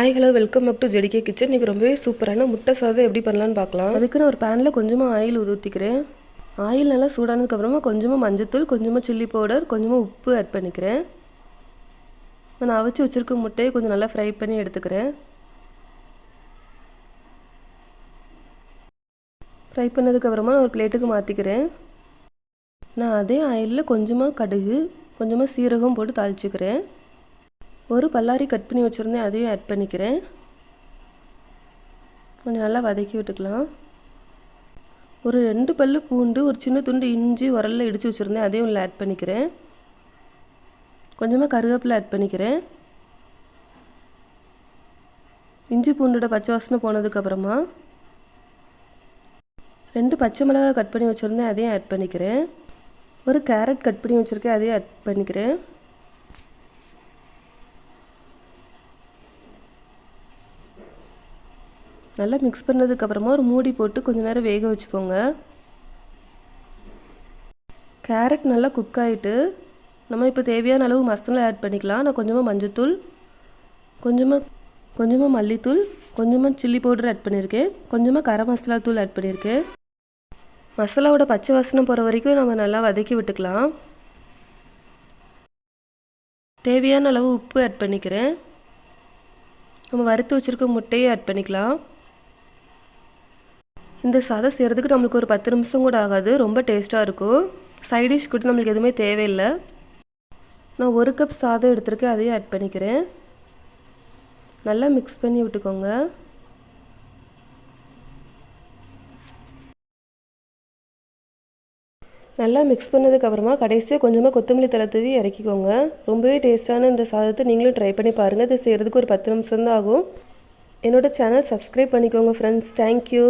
Hi hello welcome back to JDK kitchen. இன்றைக்கி ரொம்பவே சூப்பரான முட்டை சாதம் எப்படி பண்ணலான்னு பார்க்கலாம். அதுக்கு நான் ஒரு பேனில் கொஞ்சமாக ஆயில் ஊற்றிக்கிறேன். ஆயில் நல்லா சூடானதுக்கப்புறமா கொஞ்சமாக மஞ்சத்தூள், கொஞ்சமாக சில்லி பவுடர், கொஞ்சமாக உப்பு ஆட் பண்ணிக்கிறேன். நான் அவிச்சு வச்சுருக்க முட்டையை கொஞ்சம் நல்லா ஃப்ரை பண்ணி எடுத்துக்கிறேன். ஃப்ரை பண்ணதுக்கப்புறமா நான் ஒரு பிளேட்டுக்கு மாற்றிக்கிறேன். நான் அதே ஆயிலில் கொஞ்சமாக கடுகு, கொஞ்சமாக சீரகம் போட்டு தாளிச்சுக்கிறேன். ஒரு பல்லாரி கட் பண்ணி வச்சுருந்தேன், அதையும் ஆட் பண்ணிக்கிறேன். கொஞ்சம் நல்லா வதக்கி விட்டுக்கலாம். ஒரு 2 பல்லு பூண்டு, ஒரு சின்ன துண்டு இஞ்சி உரலில் இடித்து வச்சுருந்தேன், அதையும் உள்ள ஆட் பண்ணிக்கிறேன். கொஞ்சமாக கருவேப்பிலை ஆட் பண்ணிக்கிறேன். இஞ்சி பூண்டோட பச்சை வாசனை போனதுக்கப்புறமா 2 பச்சை மிளகாய் கட் பண்ணி வச்சுருந்தேன், அதையும் ஆட் பண்ணிக்கிறேன். ஒரு கேரட் கட் பண்ணி வச்சுருக்கேன், அதையும் ஆட் பண்ணிக்கிறேன். நல்லா மிக்ஸ் பண்ணதுக்கப்புறமா ஒரு மூடி போட்டு கொஞ்சம் நேரம் வேக வச்சுக்கோங்க. கேரட் நல்லா குக் ஆகிட்டு நம்ம இப்போ தேவையான அளவு மசாலா ஆட் பண்ணிக்கலாம். நான் கொஞ்சமாக மஞ்சத்தூள், கொஞ்சமாக மல்லித்தூள், கொஞ்சமாக சில்லி பவுடர் ஆட் பண்ணியிருக்கேன். கொஞ்சமாக கரம் மசாலா தூள் ஆட் பண்ணியிருக்கேன். மசாலாவோட பச்சை வாசனை போகிற வரைக்கும் நம்ம நல்லா வதக்கி விட்டுக்கலாம். தேவையான அளவு உப்பு ஆட் பண்ணிக்கிறேன். நம்ம வறுத்து வச்சுருக்க முட்டையை ஆட் பண்ணிக்கலாம். இந்த சாதம் செய்கிறதுக்கு நம்மளுக்கு ஒரு 10 நிமிஷம் கூட ஆகாது. ரொம்ப டேஸ்ட்டாக இருக்கும். சைட் டிஷ் கூட நம்மளுக்கு எதுவுமே தேவையில்லை. நான் 1 கப் சாதம் எடுத்துருக்கேன், அதையும் ஆட் பண்ணிக்கிறேன். நல்லா மிக்ஸ் பண்ணி விட்டுக்கோங்க. நல்லா மிக்ஸ் பண்ணதுக்கப்புறமா கடைசியாக கொஞ்சமாக கொத்தமல்லி தழை தூவி இறக்கிக்கோங்க. ரொம்பவே டேஸ்ட்டான இந்த சாதத்தை நீங்களும் ட்ரை பண்ணி பாருங்கள். இது செய்கிறதுக்கு ஒரு 10 நிமிஷம் தான் ஆகும். என்னோடய சேனல் சப்ஸ்கிரைப் பண்ணிக்கோங்க ஃப்ரெண்ட்ஸ். தேங்க்யூ.